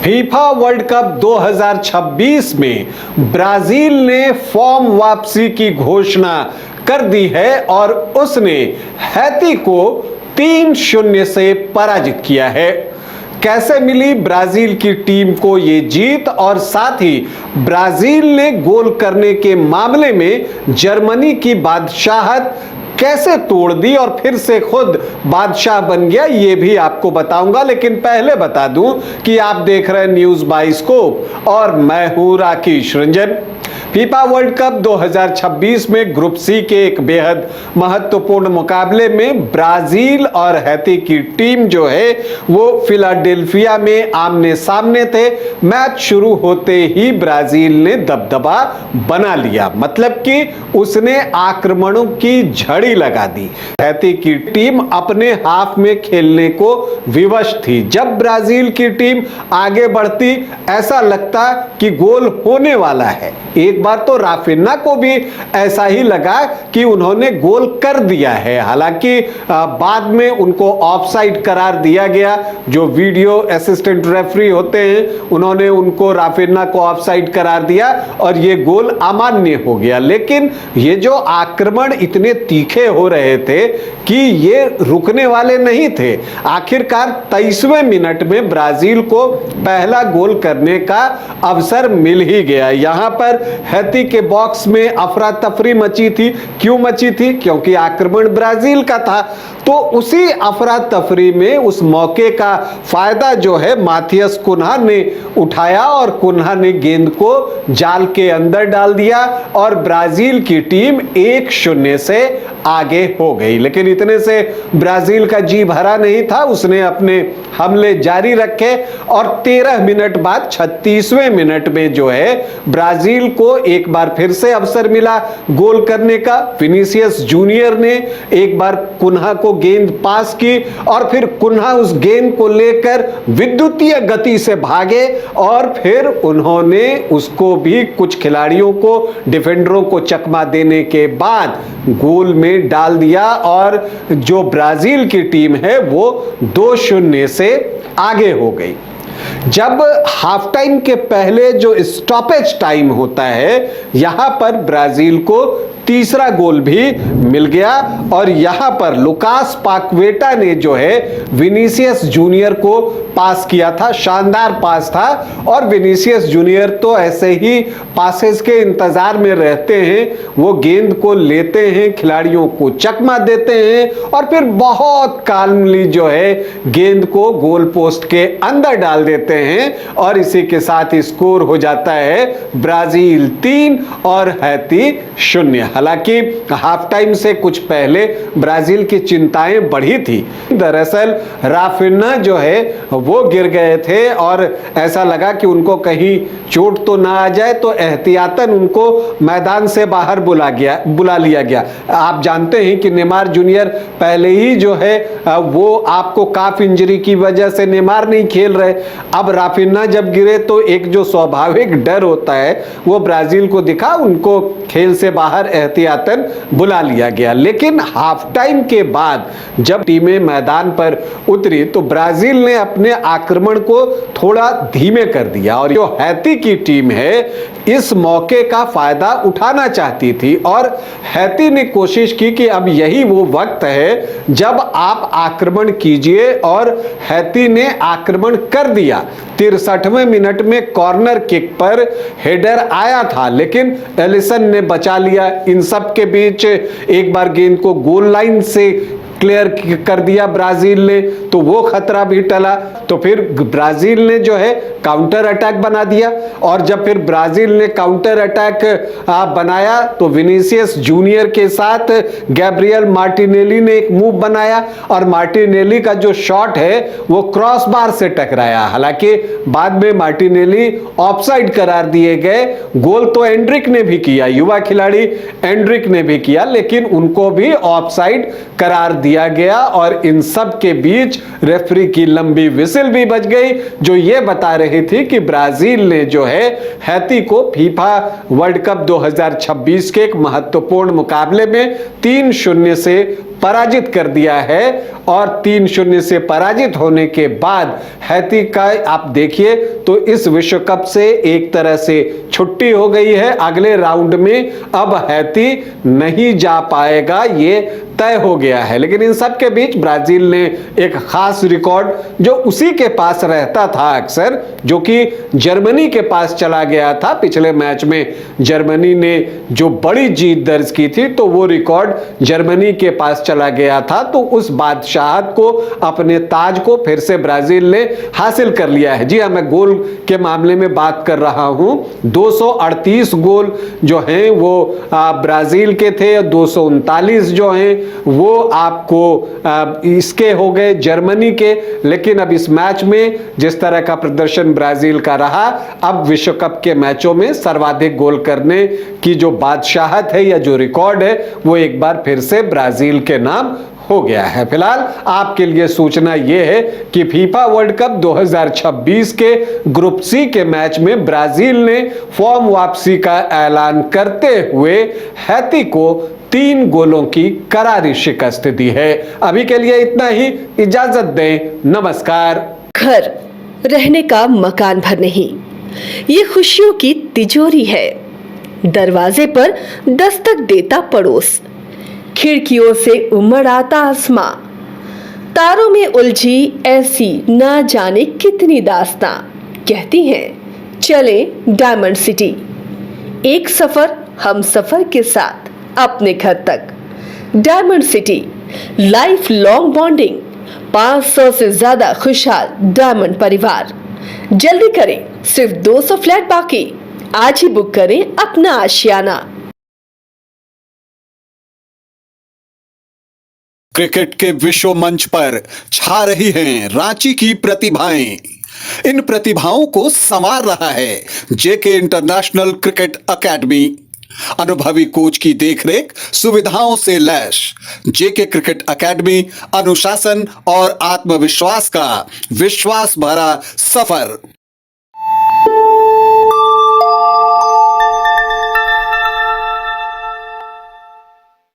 FIFA world cup 2026 में Brazil ने form वापसी की घोषणा कर दी है और उसने हैती को 3-0 से पराजित किया है। कैसे मिली ब्राजील की टीम को ये जीत और साथ ही ब्राजील ने गोल करने के मामले में जर्मनी की बादशाहत कैसे तोड़ दी और फिर से खुद बादशाह बन गया, ये भी आपको बताऊंगा। लेकिन पहले बता दूं कि आप देख रहे हैं न्यूज़ बाइस्कोप और मैं हूं Rakesh Ranjan. FIFA world cup 2026 में ग्रुप सी के एक बेहद महत्वपूर्ण मुकाबले में ब्राजील और हैती की टीम जो है वो फिलाडेल्फिया में आमने सामने थे। मैच शुरू होते ही ब्राजील ने दबदबा बना लिया, मतलब कि उसने आक्रमणों की झड़ी लगा दी। हैती की टीम अपने हाफ में खेलने को विवश थी। जब ब्राजील की टीम आगे बढ़ती ऐसा लगता कि गोल होने वाला है। एक बार तो राफिन्हा को भी ऐसा ही लगा कि उन्होंने गोल कर दिया है, हालांकि बाद में उनको ऑफसाइड करार दिया गया। जो वीडियो असिस्टेंट रेफरी होते हैं उन्होंने उनको राफिन्हा को ऑफसाइड करार दिया और ये गोल अमान्य हो गया। लेकिन ये जो आक्रमण इतने तीखे हो रहे थे कि ये रुकने वाले नहीं थे। आखिरकार 23वें मिनट में ब्राजील को पहला गोल करने का अवसर मिल ही गया। यहां पर हैती के बॉक्स में अफरा तफरी मची थी। क्यों मची थी? क्योंकि आक्रमण ब्राजील का था। तो उसी अफरा तफरी में उस मौके का फायदा जो है माथियस कुन्हा ने उठाया और कुन्हा ने गेंद को जाल के अंदर डाल दिया और ब्राजील की टीम 1-0 से आगे हो गई। लेकिन इतने से ब्राजील का जी भरा नहीं था, उसने अपने हमले जारी रखे और 13 मिनट बाद 36वें मिनट में जो है ब्राजील को एक बार फिर से अवसर मिला गोल करने का। विनीसियस जूनियर ने एक बार कुन्हा को गेंद पास की और फिर कुन्हा उस गेंद को लेकर विद्युतीय गति से भागे और फिर उन्होंने उसको भी कुछ खिलाड़ियों को, डिफेंडरों को चकमा देने के बाद गोल में डाल दिया और जो ब्राजील की टीम है वो 2-0 से आगे हो गई। जब हाफ टाइम के पहले जो स्टॉपेज टाइम होता है यहां पर ब्राजील को तीसरा गोल भी मिल गया और यहां पर लुकास पाक्वेटा ने जो है विनीसियस जूनियर को पास किया था। शानदार पास था और विनीसियस जूनियर तो ऐसे ही पासेस के इंतजार में रहते हैं। वो गेंद को लेते हैं, खिलाड़ियों को चकमा देते हैं और फिर बहुत काल्मली जो है गेंद को गोल पोस्ट के अंदर डाल देते हैं और इसी के साथ स्कोर हो जाता है ब्राजील 3 और हैती 0। हालांकि हाफ टाइम से कुछ पहले ब्राजील की चिंताएं बढ़ी थी। दरअसल राफिन्हा जो है वो गिर गए थे और ऐसा लगा कि उनको कहीं चोट तो ना आ जाए, तो एहतियातन उनको मैदान से बाहर बुला लिया गया। आप जानते हैं कि नेमार जूनियर पहले ही जो है वो आपको काफ इंजरी की वजह से नेमार नहीं खेल रहे। अब राफिन्हा जब गिरे तो एक जो स्वाभाविक डर होता है वो ब्राजील को दिखा, उनको खेल से बाहर एहतियातन बुला लिया गया। लेकिन हाफ टाइम के बाद जब टीमें मैदान पर उतरी तो ब्राजील ने अपने आक्रमण को थोड़ा धीमे कर दिया और जो हैती की टीम है इस मौके का फायदा उठाना चाहती थी और हैती ने कोशिश की कि अब यही वो वक्त है जब आप आक्रमण कीजिए और हैती ने आक्रमण कर दिया। 63वें मिनट में कॉर्नर किक पर हेडर आया था लेकिन एलिसन ने बचा लिया। इन सब के बीच एक बार गेंद को गोल लाइन से क्लियर कर दिया ब्राजील ने, तो वो खतरा भी टला। तो फिर ब्राजील ने जो है काउंटर अटैक बना दिया और जब फिर ब्राजील ने काउंटर अटैक बनाया तो विनीसियस जूनियर के साथ गैब्रियल मार्टिनेली ने एक मूव बनाया और मार्टिनेली का जो शॉट है वो क्रॉस बार से टकराया। हालांकि बाद में मार्टिनेली ऑफसाइड करार दिए गए। गोल तो एंड्रिक ने भी किया, युवा खिलाड़ी एंड्रिक ने भी किया, लेकिन उनको भी ऑफसाइड करार दिया गया और इन सब के बीच रेफरी की लंबी विसिल भी बज गई जो ये बता रही थी कि ब्राजील ने जो है हैती को फीफा वर्ल्ड कप 2026 के एक महत्वपूर्ण मुकाबले में 3-0 से पराजित कर दिया है और 3-0 से पराजित होने के बाद हैती का आप देखिए तो इस विश्व कप से एक तरह से छुट्टी हो गई है। अगले राउंड में अब हैती नहीं जा पाएगा, ये तय हो गया है। लेकिन इन सब के बीच ब्राजील ने एक खास रिकॉर्ड जो उसी के पास रहता था अक्सर, जो कि जर्मनी के पास चला गया था। पिछले मैच में जर्मनी ने जो बड़ी जीत दर्ज की थी तो वो रिकॉर्ड जर्मनी के पास चला गया था। तो उस बादशाहत को, अपने ताज को फिर से ब्राजील ने हासिल कर लिया है। जी हाँ, मैं गोल के मामले में बात कर रहा हूं। 238 गोल जो हैं वो ब्राजील के थे, 239 जो हैं वो आपको इसके हो गए जर्मनी के। लेकिन अब इस मैच में जिस तरह का प्रदर्शन ब्राजील का रहा, अब विश्व कप के मैचों में सर्वाधिक गोल करने की जो बादशाहत है या जो रिकॉर्ड है वो एक बार फिर से ब्राजील के नाम हो गया है। फिलहाल आपके लिए सूचना यह है कि फीफा वर्ल्ड कप 2026 के ग्रुप सी के मैच में ब्राजील ने फॉर्म वापसी का ऐलान करते हुए हैती को 3 गोलों की करारी शिकस्त दी है। अभी के लिए इतना ही, इजाजत दें, नमस्कार। घर रहने का मकान भर नहीं, ये खुशियों की तिजोरी है। दरवाजे पर दस्तक देता पड़ोस, खिड़कियों से उमड़ आता आसमां, तारों में उलझी ऐसी ना जाने कितनी दास्तां। कहती हैं चले डायमंड सिटी, एक सफर हम सफर के साथ अपने घर तक। Diamond city, life long bonding, 500 से ज्यादा खुशहाल डायमंड परिवार। जल्दी करें, सिर्फ 200 फ्लैट बाकी। आज ही बुक करें अपना आशियाना। क्रिकेट के विश्व मंच पर छा रही हैं रांची की प्रतिभाएं। इन प्रतिभाओं को संवार रहा है जेके इंटरनेशनल क्रिकेट एकेडमी। अनुभवी कोच की देखरेख, सुविधाओं से लैस जेके क्रिकेट एकेडमी अनुशासन और आत्मविश्वास का विश्वास भरा सफर।